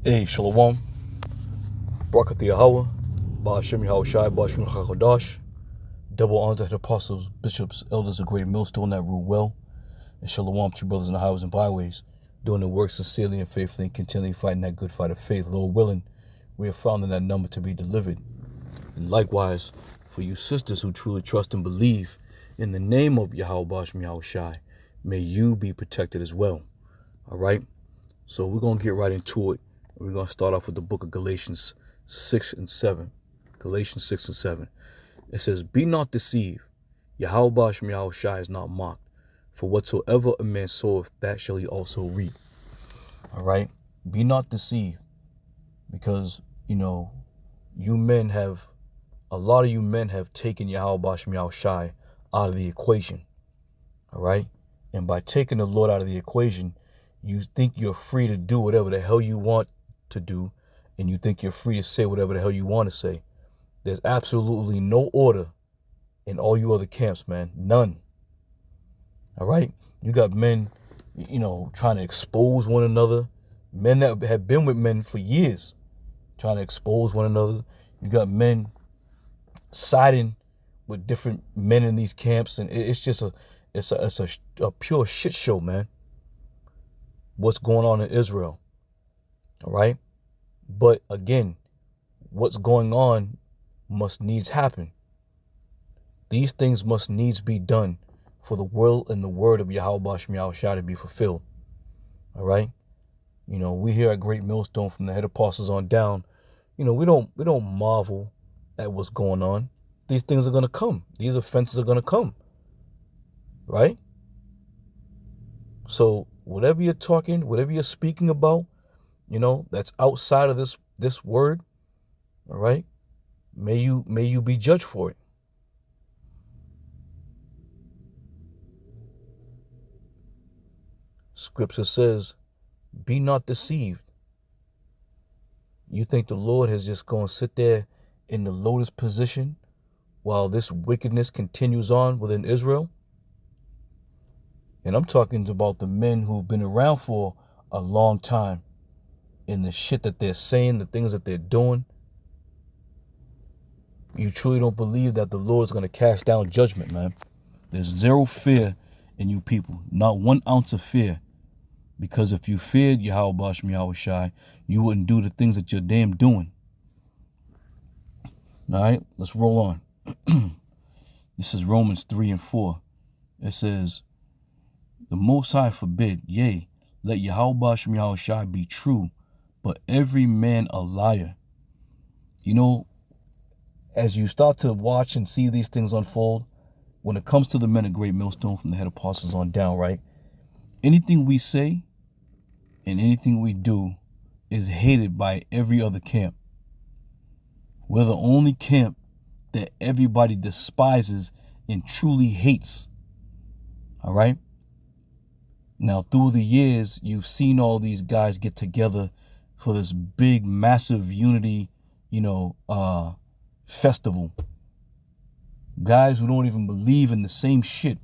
Hey, Shalom, Barak Yahweh, Ba'ashem Yahweh Shai, Ba'ashem HaKadosh. Double honor to the apostles, bishops, elders, a great millstone that rule well. And Shalom to brothers in the highways and byways, doing the work sincerely and faithfully, and continually fighting that good fight of faith. Lord willing, we are found in that number to be delivered. And likewise, for you sisters who truly trust and believe in the name of Yahweh Ba'ashem Yahweh Shai, may you be protected as well. All right? So we're going to get right into it. We're going to start off with the book of Galatians 6 and 7. Galatians 6 and 7. It says, "Be not deceived. Yahweh Ba'ashem Yahweh Shai is not mocked. For whatsoever a man soweth, that shall he also reap." All right? Be not deceived. Because, a lot of you men have taken Yahweh Ba'ashem Yahweh Shai out of the equation. All right? And by taking the Lord out of the equation, you think you're free to do whatever the hell you want to do, and you think you're free to say whatever the hell you want to say. There's absolutely no order in all you other camps, man. None. All right? You got men, trying to expose one another. Men that have been with men for years, trying to expose one another. You got men siding with different men in these camps, and it's just a pure shit show, man. What's going on in Israel. All right? But again, what's going on must needs happen. These things must needs be done for the will and the word of Yahweh Ba'ashem Yahweh Shai to be fulfilled. All right? We here at Great Millstone, from the head apostles on down, we don't marvel at what's going on. These things are going to come. These offenses are going to come. Right? So whatever you're talking, whatever you're speaking about, that's outside of this word, all right? May you be judged for it. Scripture says, "Be not deceived." You think the Lord is just going to sit there in the lotus position while this wickedness continues on within Israel? And I'm talking about the men who've been around for a long time, and the shit that they're saying, the things that they're doing. You truly don't believe that the Lord's going to cast down judgment, man. There's zero fear in you people. Not 1 ounce of fear. Because if you feared Yahweh Ba'ashem Yahweh Shai, you wouldn't do the things that you're damn doing. All right, let's roll on. This is Romans 3 and 4. It says, "The Most High forbid, yea, let Yahweh Ba'ashem Yahweh Shai be true, but every man a liar." As you start to watch and see these things unfold, when it comes to the men of Great Millstone, from the head apostles on down, right? Anything we say and anything we do is hated by every other camp. We're the only camp that everybody despises and truly hates. All right? Now, through the years, you've seen all these guys get together for this big, massive unity, festival. Guys who don't even believe in the same shit.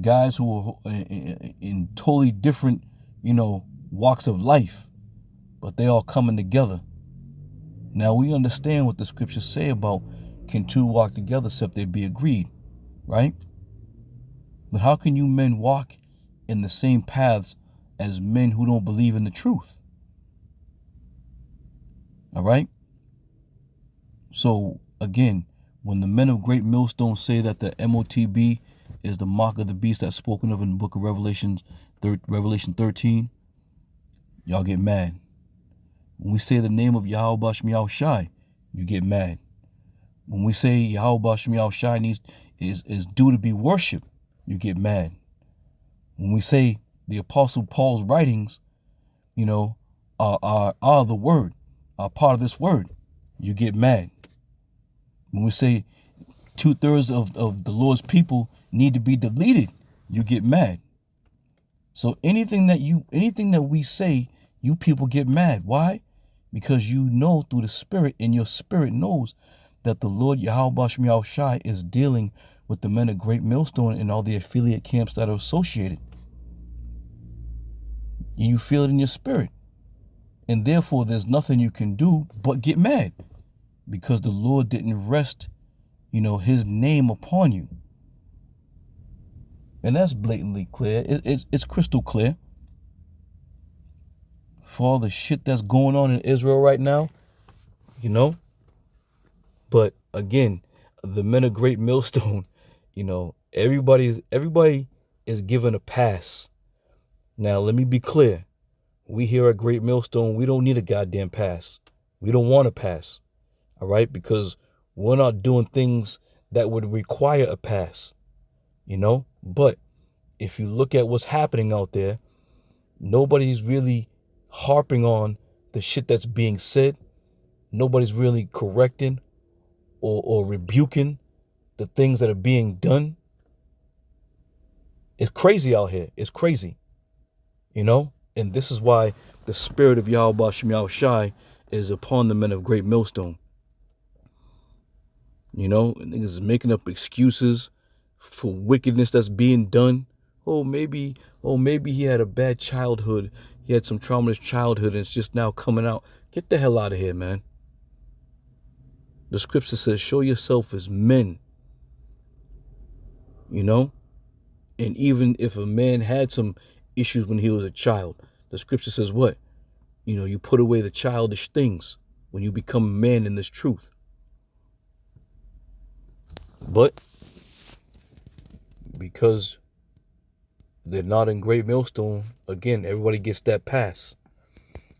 Guys who are in totally different, walks of life. But they all coming together. Now, we understand what the scriptures say about, can two walk together except they be agreed, right? But how can you men walk in the same paths as men who don't believe in the truth? All right? So, again, when the men of Great Millstone say that the MOTB is the mark of the beast that's spoken of in the book of Revelation 13, y'all get mad. When we say the name of Yahweh Ba'ashem Yahweh Shai, you get mad. When we say Yahweh Ba'ashem Yahweh Shai is due to be worshipped, you get mad. When we say the Apostle Paul's writings, are the word, are part of this word, you get mad. When we say 2/3 of the Lord's people need to be deleted, you get mad. So anything that we say, you people get mad. Why? Because through the Spirit, and your spirit knows that the Lord Yahweh Ba'ashem Yahweh Shai is dealing with the men of Great Millstone and all the affiliate camps that are associated. And you feel it in your spirit. And therefore, there's nothing you can do but get mad because the Lord didn't rest, his name upon you. And that's blatantly clear. It's crystal clear. For all the shit that's going on in Israel right now, But again, the men of Great Millstone, everybody is given a pass. Now, let me be clear. We here at Great Millstone, we don't need a goddamn pass. We don't want a pass. All right? Because we're not doing things that would require a pass. But if you look at what's happening out there, nobody's really harping on the shit that's being said. Nobody's really correcting or rebuking the things that are being done. It's crazy out here. It's crazy. And this is why the spirit of Yahweh Shem Yahushai is upon the men of Great Millstone. Niggas making up excuses for wickedness that's being done. Maybe he had a bad childhood. He had some traumatized childhood and it's just now coming out. Get the hell out of here, man. The scripture says, show yourself as men. And even if a man had some issues when he was a child, the scripture says what? You put away the childish things when you become a man in this truth. But because they're not in Great Millstone, again, everybody gets that pass.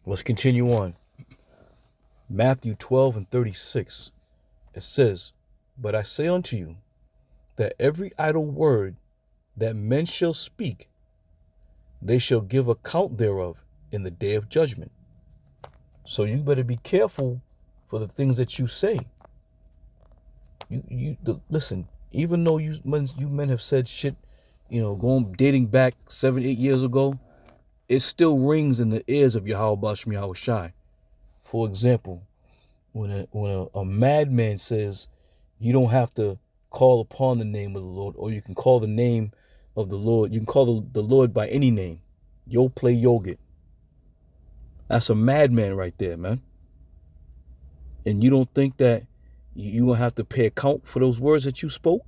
Let's continue on. Matthew 12:36. It says, but I say unto you that every idle word that men shall speak, they shall give account thereof in the day of judgment. So you better be careful for the things that you say. Listen, even though you men have said shit, dating back 7-8 years ago, it still rings in the ears of Yahweh Shem Yahushai. For example, when a madman says you don't have to call upon the name of the Lord, or you can call the name of the Lord, you can call the Lord by any name. Yo play yogurt. That's a madman right there, man. And you don't think that you're going to have to pay account for those words that you spoke?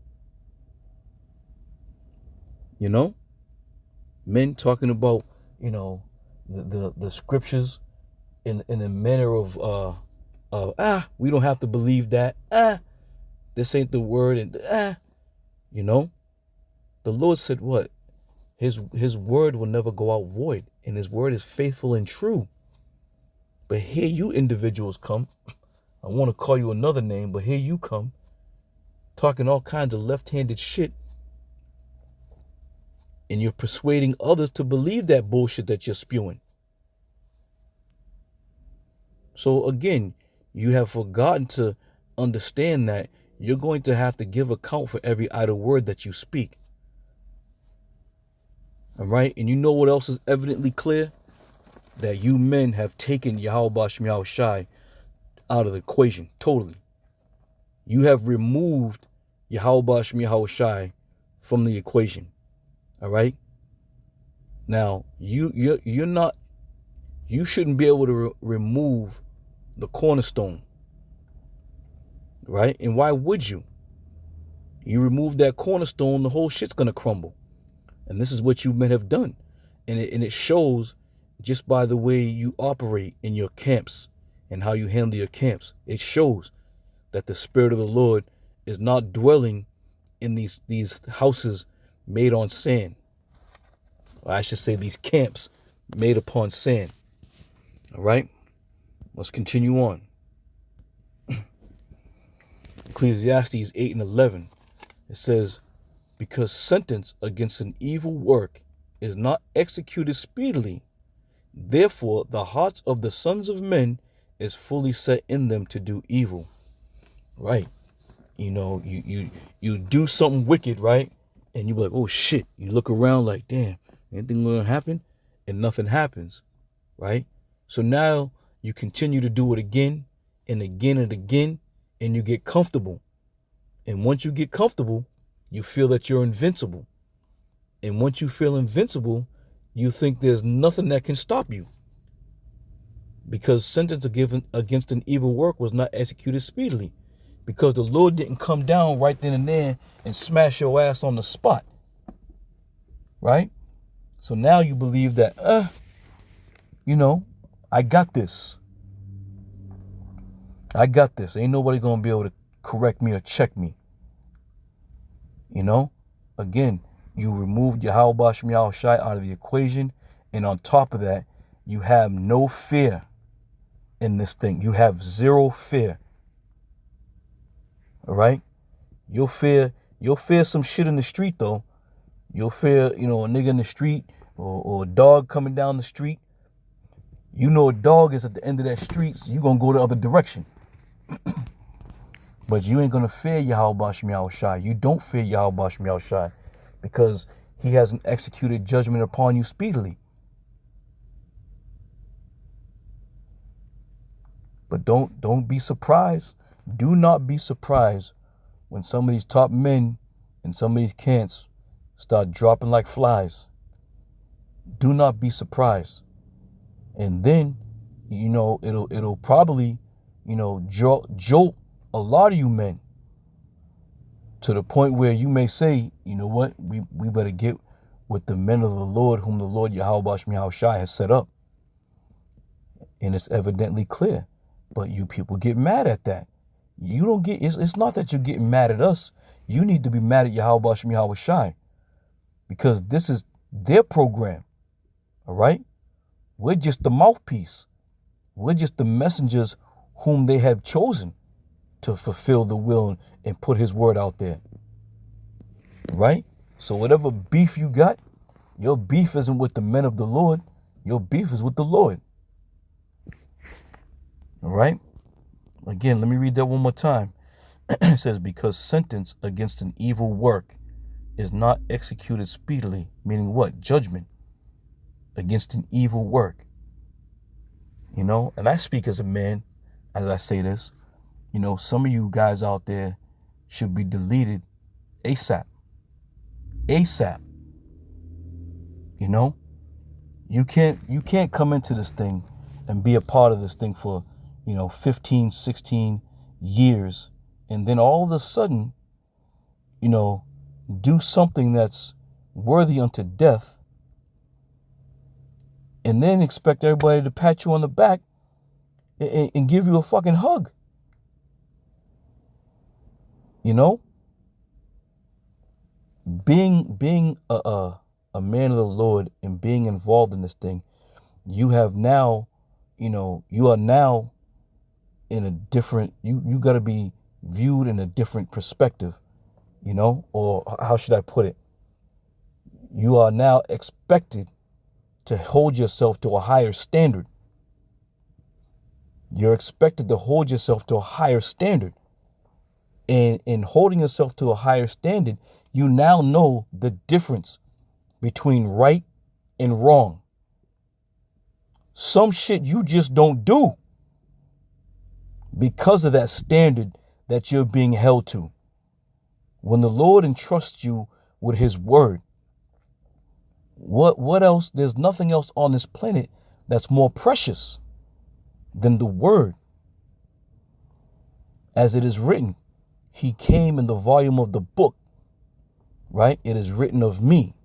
Men talking about, the scriptures in a manner of we don't have to believe that. This ain't the word. And the Lord said what? His word will never go out void, and his word is faithful and true. But here you individuals come. I want to call you another name, but here you come talking all kinds of left-handed shit, and you're persuading others to believe that bullshit that you're spewing. So again, you have forgotten to understand that you're going to have to give account for every idle word that you speak. All right? And you know what else is evidently clear? That you men have taken Yahweh Shem Yahushai out of the equation totally. You have removed Yahweh Shem Yahushai from the equation. All right? Now, you're not, you shouldn't be able to remove the cornerstone. Right? And why would you? You remove that cornerstone, the whole shit's going to crumble. And this is what you men have done. And it shows just by the way you operate in your camps and how you handle your camps. It shows that the Spirit of the Lord is not dwelling in these houses made on sand. Or I should say these camps made upon sand. All right? Let's continue on. Ecclesiastes 8:11. It says, because sentence against an evil work is not executed speedily, therefore the hearts of the sons of men is fully set in them to do evil. Right? You do something wicked, right? And you be like, oh shit. You look around like, damn, anything gonna happen? And nothing happens. Right? So now you continue to do it again and again and again, and you get comfortable. And once you get comfortable, you feel that you're invincible. And once you feel invincible, you think there's nothing that can stop you. because sentence given against an evil work was not executed speedily, because the Lord didn't come down right then and there and smash your ass on the spot, right? So now you believe that, I got this. Ain't nobody gonna be able to correct me or check me. Again, you removed Yahweh Shem Yahweh Shai out of the equation, and on top of that, you have no fear in this thing. You have zero fear. All right? You'll fear some shit in the street though. You'll fear, a nigga in the street or a dog coming down the street. A dog is at the end of that street, so you're gonna go the other direction. But you ain't gonna fear Yahweh Shem Yahweh Shai. You don't fear Yahweh Shem Yahweh Shai because he hasn't executed judgment upon you speedily. But don't be surprised. Do not be surprised when some of these top men and some of these camps start dropping like flies. Do not be surprised. And then, it'll probably, jolt a lot of you men to the point where you may say, you know what, we better get with the men of the Lord whom the Lord Yahweh Shem Yahweh Shai has set up. And it's evidently clear. But you people get mad at that. You don't get, it's not that you're getting mad at us. You need to be mad at Yahweh Shem Yahweh Shai, because this is their program. All right? We're just the mouthpiece. We're just the messengers whom they have chosen to fulfill the will and put his word out there. Right? So whatever beef you got, your beef isn't with the men of the Lord. Your beef is with the Lord. All right? Again, let me read that one more time. It says, because sentence against an evil work is not executed speedily, meaning what? Judgment against an evil work. And I speak as a man, as I say this, some of you guys out there should be deleted ASAP. ASAP. You can't come into this thing and be a part of this thing for 15, 16 years, and then all of a sudden, do something that's worthy unto death, and then expect everybody to pat you on the back and give you a fucking hug. Being a man of the Lord and being involved in this thing, you are now in a different, you got to be viewed in a different perspective, or how should I put it? You are now expected to hold yourself to a higher standard. You're expected to hold yourself to a higher standard. And in holding yourself to a higher standard, you now know the difference between right and wrong. Some shit you just don't do because of that standard that you're being held to. When the Lord entrusts you with his word, what else? There's nothing else on this planet that's more precious than the word. As it is written, he came in the volume of the book, right? It is written of me.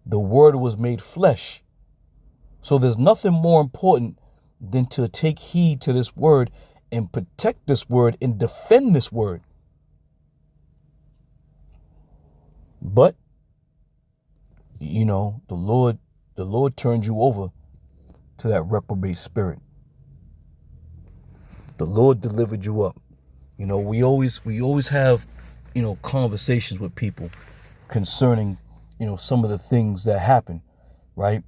The word was made flesh. So there's nothing more important than to take heed to this word and protect this word and defend this word. But, the Lord turned you over to that reprobate spirit. The Lord delivered you up. We always have, conversations with people concerning, some of the things that happen, right?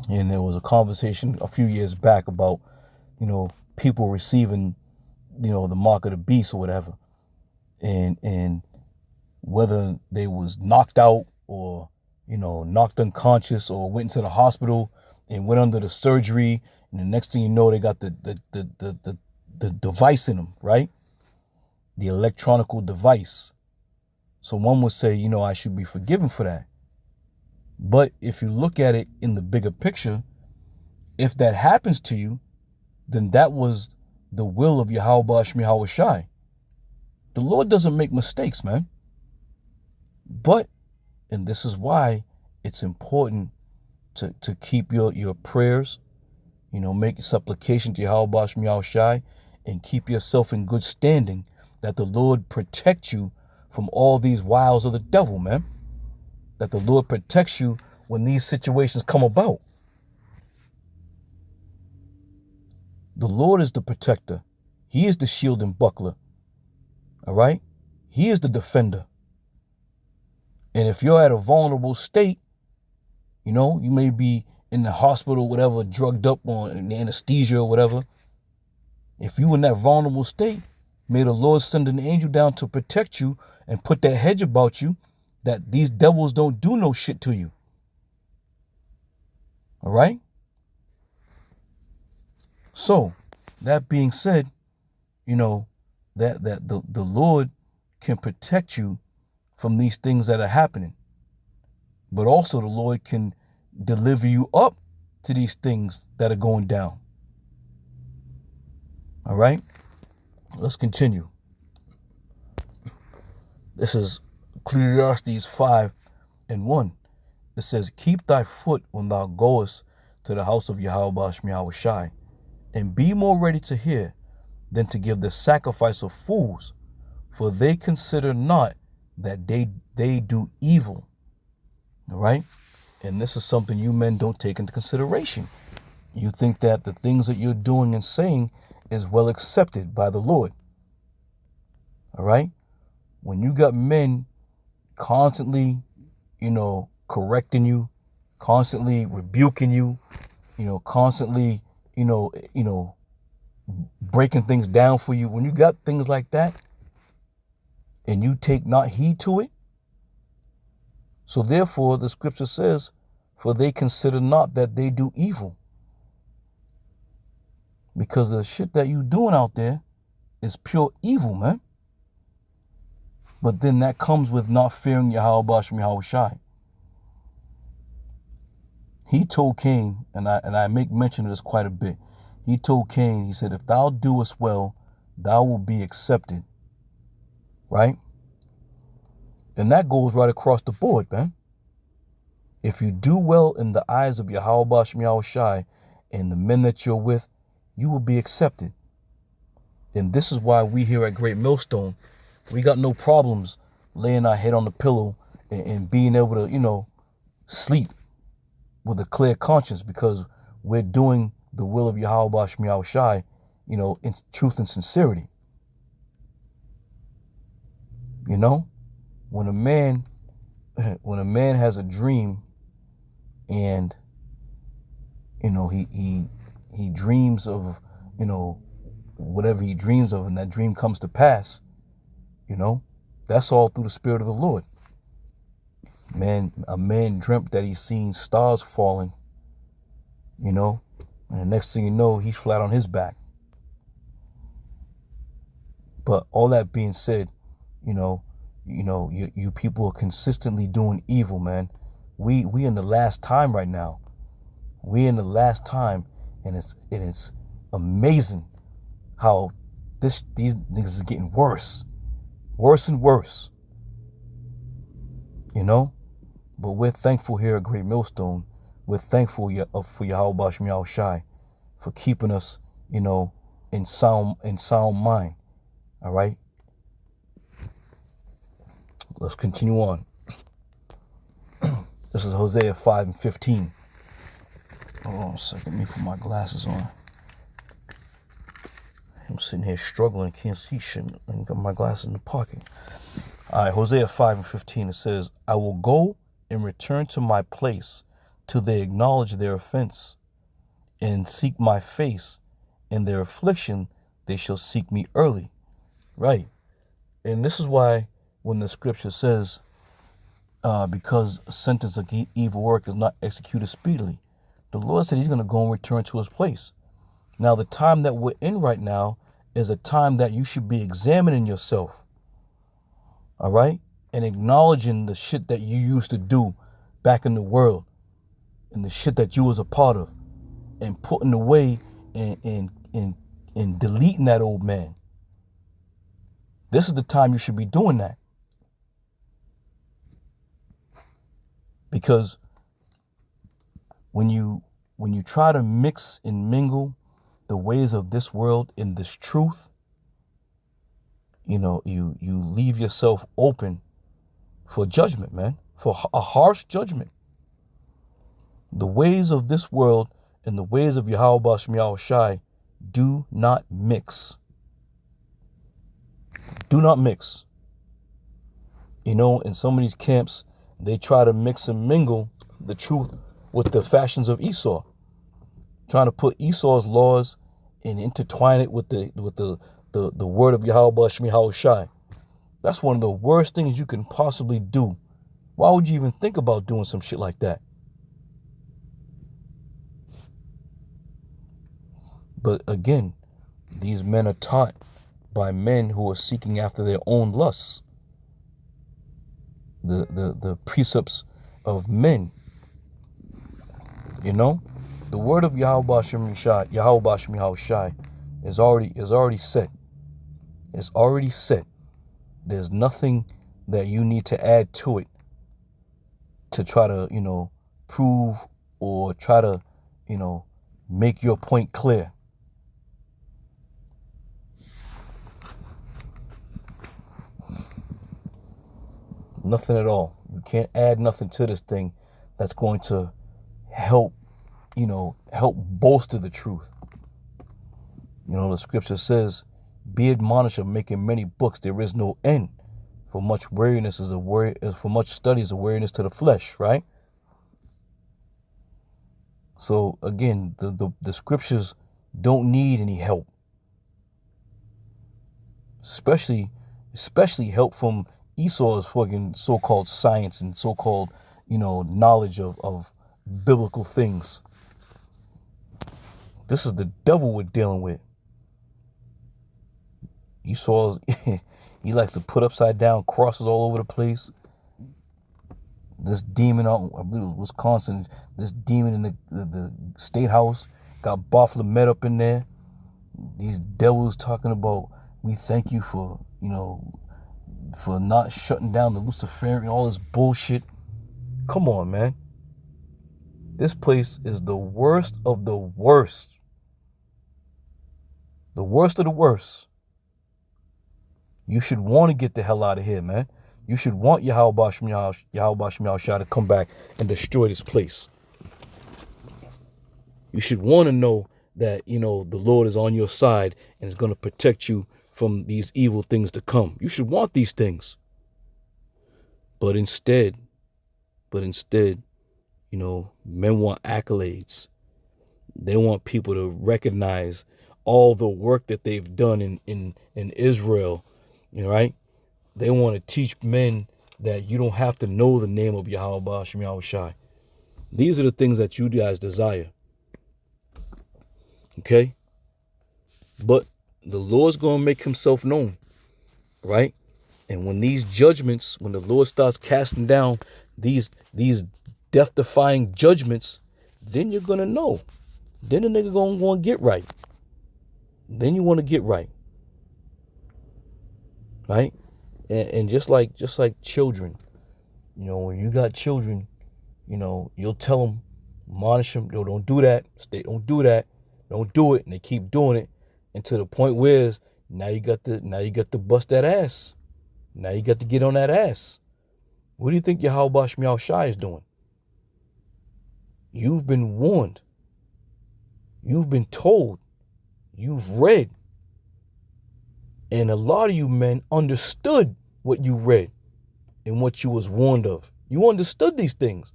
And there was a conversation a few years back about, people receiving, the mark of the beast or whatever. And whether they was knocked out or, knocked unconscious or went into the hospital and went under the surgery. And the next thing you know, they got the device in them, right? The electronical device. So one would say, I should be forgiven for that. But if you look at it in the bigger picture, If that happens to you, then that was the will of Yahweh Shai. The Lord doesn't make mistakes, man. But, and this is why it's important to keep your prayers, make supplication to Yahweh Shai, and keep yourself in good standing, that the Lord protect you from all these wiles of the devil, man. That the Lord protects you when these situations come about. The Lord is the protector. He is the shield and buckler. All right? He is the defender. And if you're at a vulnerable state, you may be in the hospital, whatever, drugged up on anesthesia or whatever. If you in that vulnerable state, may the Lord send an angel down to protect you and put that hedge about you, that these devils don't do no shit to you. All right? So, that being said, that the Lord can protect you from these things that are happening. But also the Lord can deliver you up to these things that are going down. All right? Let's continue. This is Ecclesiastes 5:1. It says, keep thy foot when thou goest to the house of Yahweh Shai, and be more ready to hear than to give the sacrifice of fools, for they consider not that they do evil. All right? And this is something you men don't take into consideration. You think that the things that you're doing and saying is well accepted by the Lord. All right? When you got men constantly, correcting you, constantly rebuking you, constantly, breaking things down for you. When you got things like that and you take not heed to it. So therefore, the scripture says, for they consider not that they do evil. Because the shit that you doing out there is pure evil, man. But then that comes with not fearing Yahweh Shai. He told Cain, and I make mention of this quite a bit. He told Cain, he said, if thou doest well, thou will be accepted. Right? And that goes right across the board, man. If you do well in the eyes of Yahweh Shai and the men that you're with, you will be accepted. And this is why we here at Great Millstone, we got no problems laying our head on the pillow and being able to, sleep with a clear conscience, because we're doing the will of Yahweh Shai, in truth and sincerity. When a man has a dream and, he dreams of, whatever he dreams of, and that dream comes to pass, that's all through the Spirit of the Lord. A man dreamt that he's seen stars falling, and the next thing you know, he's flat on his back. But all that being said, you people are consistently doing evil, man. We in the last time right now. We in the last time, and it's amazing how these niggas is getting worse and worse. But we're thankful here at Great Millstone. We're thankful for Yahweh Shai for keeping us, in sound mind. All right. Let's continue on. This is Hosea 5:15. Hold on a second. Let me put my glasses on. I'm sitting here struggling. Can't see shit. I got my glasses in the pocket. All right. Hosea 5:15. It says, I will go and return to my place till they acknowledge their offense and seek my face. In their affliction, they shall seek me early. Right. And this is why when the scripture says, because a sentence of evil work is not executed speedily, the Lord said he's going to go and return to his place. Now, the time that we're in right now is a time that you should be examining yourself. All right? And acknowledging the shit that you used to do back in the world and the shit that you was a part of. and putting away and deleting that old man. This is the time you should be doing that. Because when you try to mix and mingle the ways of this world in this truth, you leave yourself open for judgment, man, for a harsh judgment. The ways of this world and the ways of Yahweh Bashem Yahushai do not mix. Do not mix. In some of these camps, they try to mix and mingle the truth with the fashions of Esau, trying to put Esau's laws and intertwine it with the word of Yahweh Bashem Yahushai. That's one of the worst things you can possibly do. Why would you even think about doing some shit like that? But again, these men are taught by men who are seeking after their own lusts. The precepts of men. The word of Yahweh Bashem Yahushai is already set. It's already set. There's nothing that you need to add to it to try to, prove or try to, make your point clear. Nothing at all. You can't add nothing to this thing that's going to help bolster the truth. The scripture says, be admonished of making many books. There is no end. For much weariness for much study is a weariness to the flesh, right? So again, the scriptures don't need any help. Especially help from Esau's fucking so-called science and so-called, knowledge of biblical things. This is the devil we're dealing with. Esau, he likes to put upside down crosses all over the place. This demon out, I believe it was Wisconsin, this demon in the state house got Baphomet up in there. These devils talking about, we thank you for not shutting down the Luciferian, all this bullshit. Come on, man. This place is the worst of the worst. The worst of the worst. You should want to get the hell out of here, man. You should want Yahweh Bashem Yahushai to come back and destroy this place. You should want to know that, the Lord is on your side and is going to protect you from these evil things to come. You should want these things. But instead, men want accolades. They want people to recognize all the work that they've done in Israel, right? They want to teach men that you don't have to know the name of Yahweh Bashem Yahushai. These are the things that you guys desire. Okay? But the Lord's going to make himself known, right? And when these judgments, when the Lord starts casting down these death-defying judgments, then you're going to know. Then the nigga going to want to get right. Then you want to get right. Right? And just like children, when you got children, you'll tell them, admonish them, yo, don't do that. Don't do that. Don't do it. And they keep doing it. And to the point where now you got to bust that ass. Now you got to get on that ass. What do you think Yahweh Bashem Yahushai is doing? You've been warned. You've been told. You've read. And a lot of you men understood what you read and what you was warned of. You understood these things.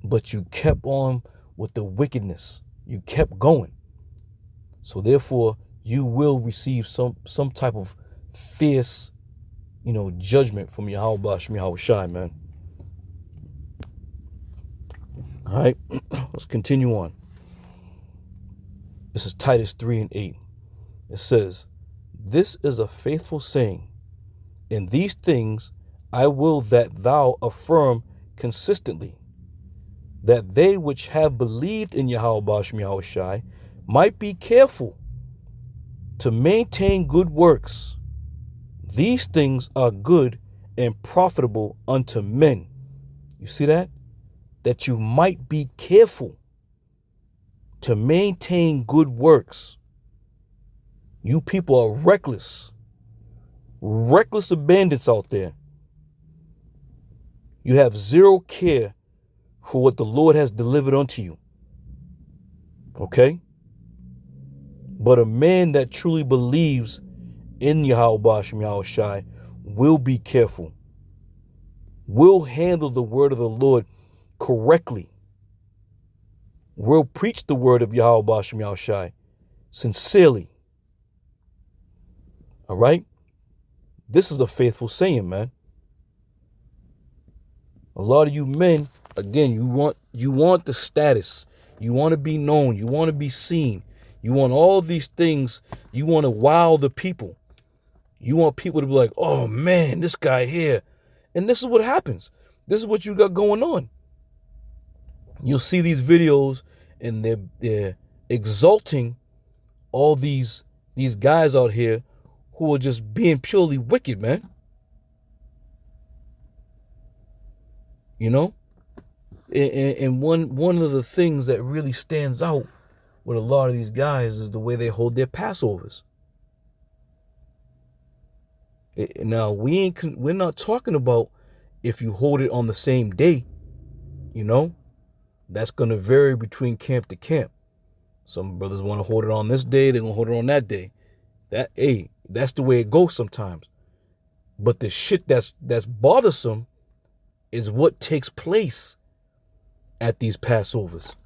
But you kept on with the wickedness. You kept going. So therefore, you will receive some type of fierce, judgment from Yahweh Bashem Yahushai, man. All right, let's continue on. This is Titus 3:8. It says, this is a faithful saying. In these things I will that thou affirm consistently. that they which have believed in Yahweh Shem Yahushai might be careful to maintain good works. These things are good and profitable unto men. You see that? That you might be careful to maintain good works. You people are reckless abandons out there. You have zero care for what the Lord has delivered unto you. Okay? But a man that truly believes in Yahweh Shem Yahushai will be careful, will handle the word of the Lord correctly, will preach the word of Yahweh Shem Yahushai sincerely. All right? This is a faithful saying, man. A lot of you men, again, you want the status. You want to be known. You want to be seen. You want all these things. You want to wow the people. You want people to be like, oh man, this guy here. And this is what happens. This is what you got going on. You'll see these videos and they're exalting all these guys out here who are just being purely wicked, man. You know? And one of the things that really stands out with a lot of these guys is the way they hold their Passovers. Now, we're not talking about if you hold it on the same day, you know? That's going to vary between camp to camp. Some brothers want to hold it on this day, they're going to hold it on that day. That's the way it goes sometimes. But the shit that's bothersome is what takes place at these Passovers.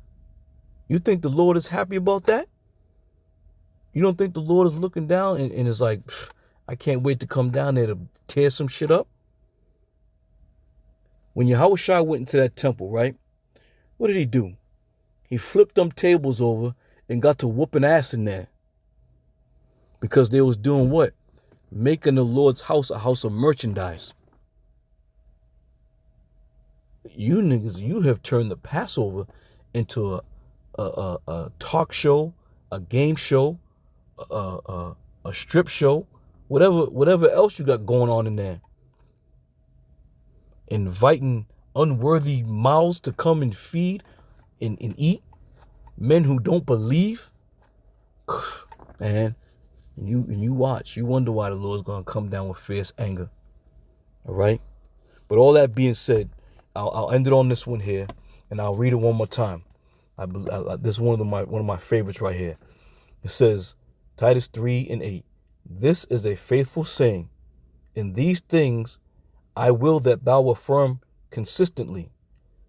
You think the Lord is happy about that? You don't think the Lord is looking down and is like, I can't wait to come down there to tear some shit up? When Yahushua went into that temple, right? What did he do? He flipped them tables over and got to whooping ass in there. Because they was doing what? Making the Lord's house a house of merchandise. You niggas, you have turned the Passover into a talk show, a game show, a strip show, whatever else you got going on in there. Inviting unworthy mouths to come and feed and eat. Men who don't believe. Man, and you watch. You wonder why the Lord's going to come down with fierce anger. All right? But all that being said, I'll end it on this one here, and I'll read it one more time. This is one of my favorites right here. It says, Titus 3:8. This is a faithful saying. In these things I will that thou affirm consistently,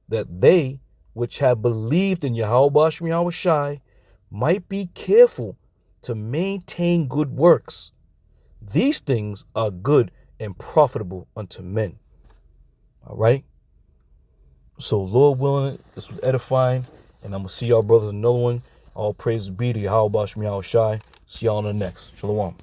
that they which have believed in Yahweh Shem Yahushai might be careful to maintain good works. These things are good and profitable unto men. All right? So, Lord willing, this was edifying, and I'm going to see y'all brothers in another one. All praises be to Yahweh Shem Yahushai. See y'all on the next. Shalom.